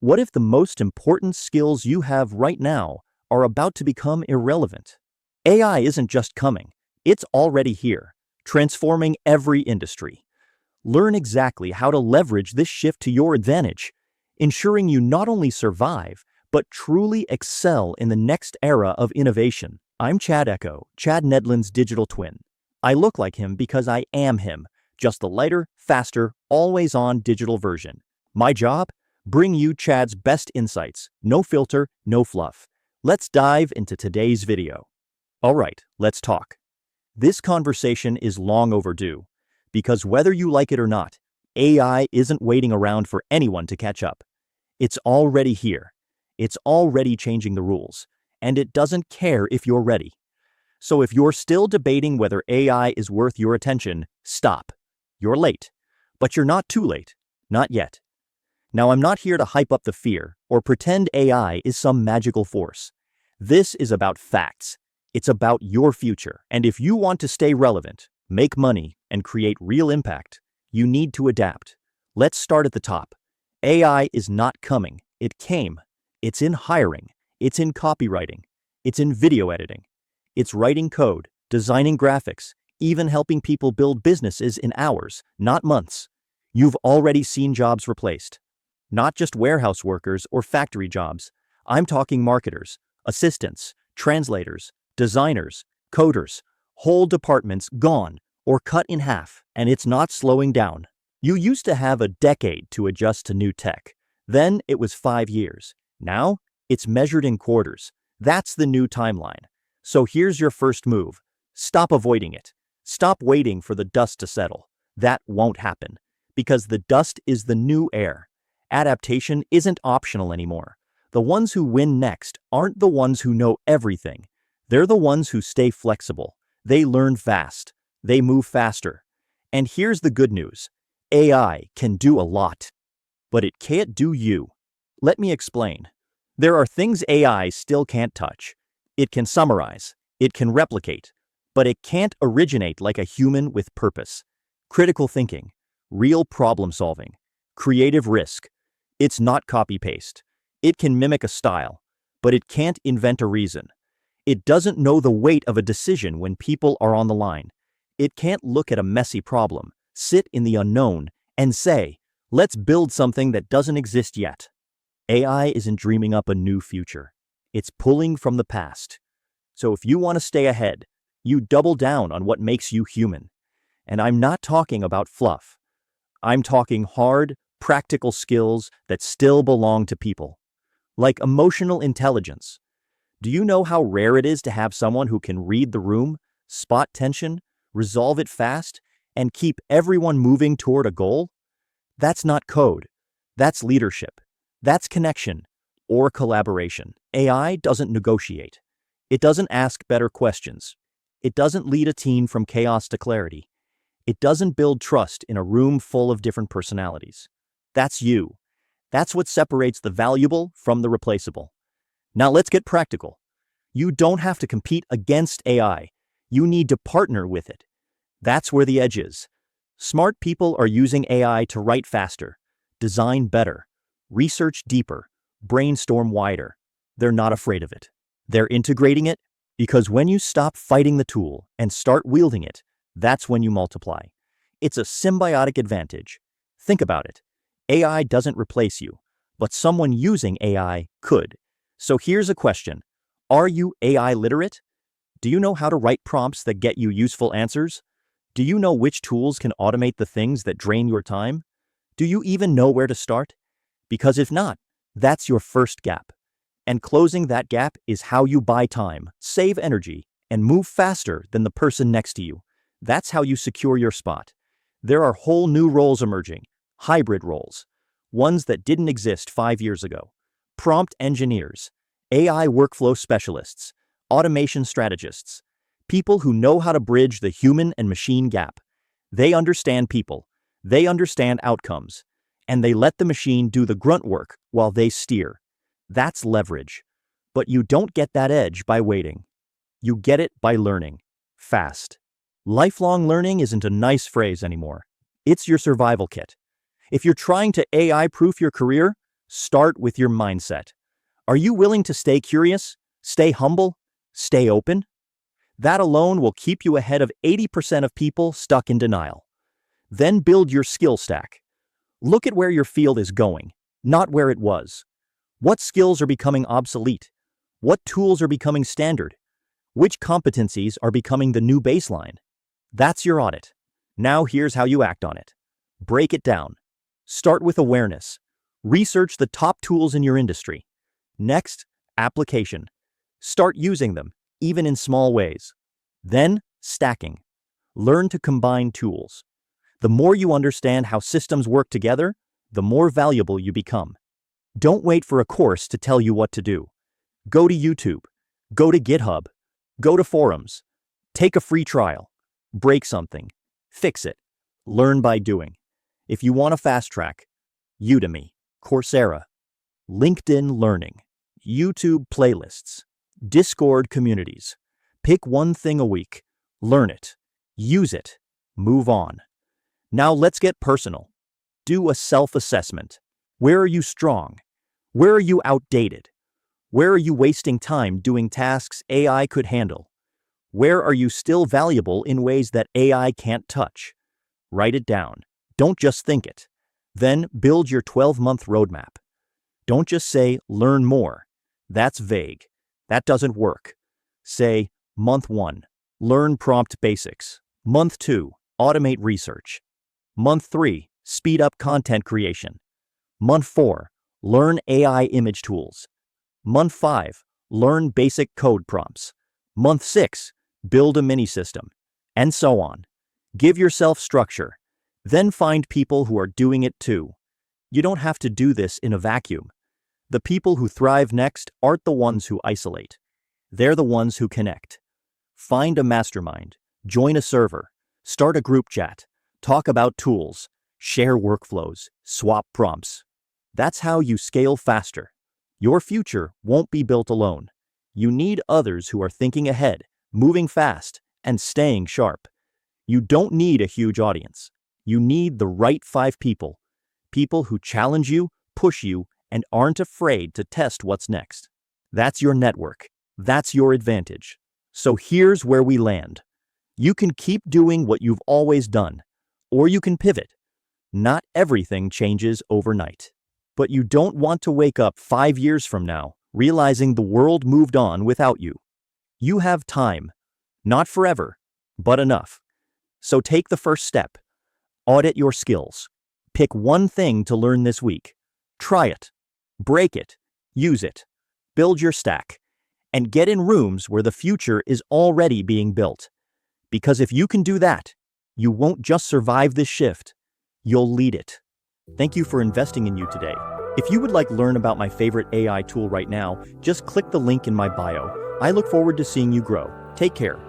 What if the most important skills you have right now are about to become irrelevant? AI isn't just coming, it's already here, transforming every industry. Learn exactly how to leverage this shift to your advantage, ensuring you not only survive, but truly excel in the next era of innovation. I'm Chad Nedland's digital twin. I look like him because I am him, just the lighter, faster, always-on digital version. My job? Bring you Chad's best insights, no filter, no fluff. Let's dive into today's video. All right, let's talk. This conversation is long overdue, because whether you like it or not, AI isn't waiting around for anyone to catch up. It's already here. It's already changing the rules, and it doesn't care if you're ready. So if you're still debating whether AI is worth your attention, stop. You're late, but you're not too late. Not yet. Now, I'm not here to hype up the fear or pretend AI is some magical force. This is about facts. It's about your future. And if you want to stay relevant, make money, and create real impact, you need to adapt. Let's start at the top. AI is not coming. It came. It's in hiring. It's in copywriting. It's in video editing. It's writing code, designing graphics, even helping people build businesses in hours, not months. You've already seen jobs replaced. Not just warehouse workers or factory jobs. I'm talking marketers, assistants, translators, designers, coders, whole departments gone or cut in half, and it's not slowing down. You used to have a decade to adjust to new tech. Then it was 5 years. Now it's measured in quarters. That's the new timeline. So here's your first move. Stop avoiding it. Stop waiting for the dust to settle. That won't happen, because the dust is the new air. Adaptation isn't optional anymore. The ones who win next aren't the ones who know everything. They're the ones who stay flexible. They learn fast. They move faster. And here's the good news. AI can do a lot, but it can't do you. Let me explain. There are things AI still can't touch. It can summarize. It can replicate. But it can't originate like a human with purpose. Critical thinking. Real problem solving. Creative risk. It's not copy-paste. It can mimic a style, but it can't invent a reason. It doesn't know the weight of a decision when people are on the line. It can't look at a messy problem, sit in the unknown, and say, let's build something that doesn't exist yet. AI isn't dreaming up a new future. It's pulling from the past. So if you want to stay ahead, you double down on what makes you human. And I'm not talking about fluff. I'm talking hard, practical skills that still belong to people. Like emotional intelligence. Do you know how rare it is to have someone who can read the room, spot tension, resolve it fast, and keep everyone moving toward a goal? That's not code. That's leadership. That's connection or collaboration. AI doesn't negotiate. It doesn't ask better questions. It doesn't lead a team from chaos to clarity. It doesn't build trust in a room full of different personalities. That's you. That's what separates the valuable from the replaceable. Now let's get practical. You don't have to compete against AI. You need to partner with it. That's where the edge is. Smart people are using AI to write faster, design better, research deeper, brainstorm wider. They're not afraid of it. They're integrating it because when you stop fighting the tool and start wielding it, that's when you multiply. It's a symbiotic advantage. Think about it. AI doesn't replace you, but someone using AI could. So here's a question. Are you AI literate? Do you know how to write prompts that get you useful answers? Do you know which tools can automate the things that drain your time? Do you even know where to start? Because if not, that's your first gap. And closing that gap is how you buy time, save energy, and move faster than the person next to you. That's how you secure your spot. There are whole new roles emerging, hybrid roles, ones that didn't exist 5 years ago. Prompt engineers, AI workflow specialists, automation strategists, people who know how to bridge the human and machine gap. They understand people, they understand outcomes, and they let the machine do the grunt work while they steer. That's leverage. But you don't get that edge by waiting. You get it by learning, fast. Lifelong learning isn't a nice phrase anymore. It's your survival kit. If you're trying to AI-proof your career, Start with your mindset. Are you willing to stay curious, stay humble, stay open? That alone will keep you ahead of 80% of people stuck in denial. Then build your skill stack. Look at where your field is going, not where it was. What skills are becoming obsolete? What tools are becoming standard? Which competencies are becoming the new baseline? That's your audit. Now here's how you act on it. Break it down. Start with awareness. Research the top tools in your industry. Next, application. Start using them, even in small ways. Then, stacking. Learn to combine tools. The more you understand how systems work together, the more valuable you become. Don't wait for a course to tell you what to do. Go to YouTube. Go to GitHub. Go to forums. Take a free trial. Break something. Fix it. Learn by doing. If you want a fast track, Udemy, Coursera, LinkedIn Learning, YouTube playlists, Discord communities. Pick one thing a week. Learn it. Use it. Move on. Now let's get personal. Do a self-assessment. Where are you strong? Where are you outdated? Where are you wasting time doing tasks AI could handle? Where are you still valuable in ways that AI can't touch? Write it down. Don't just think it. Then build your 12-month roadmap. Don't just say, learn more. That's vague. That doesn't work. Say, month 1, learn prompt basics. Month 2, automate research. Month 3, speed up content creation. Month 4, learn AI image tools. Month 5, learn basic code prompts. Month 6, build a mini system. And so on. Give yourself structure. Then find people who are doing it too. You don't have to do this in a vacuum. The people who thrive next aren't the ones who isolate. They're the ones who connect. Find a mastermind, join a server, start a group chat, talk about tools, share workflows, swap prompts. That's how you scale faster. Your future won't be built alone. You need others who are thinking ahead, moving fast, and staying sharp. You don't need a huge audience. You need the right 5 people. People who challenge you, push you, and aren't afraid to test what's next. That's your network. That's your advantage. So here's where we land. You can keep doing what you've always done, or you can pivot. Not everything changes overnight. But you don't want to wake up 5 years from now, realizing the world moved on without you. You have time. Not forever, but enough. So take the first step. Audit your skills. Pick one thing to learn this week. Try it. Break it. Use it. Build your stack. And get in rooms where the future is already being built. Because if you can do that, you won't just survive this shift, you'll lead it. Thank you for investing in you today. If you would like to learn about my favorite AI tool right now, just click the link in my bio. I look forward to seeing you grow. Take care.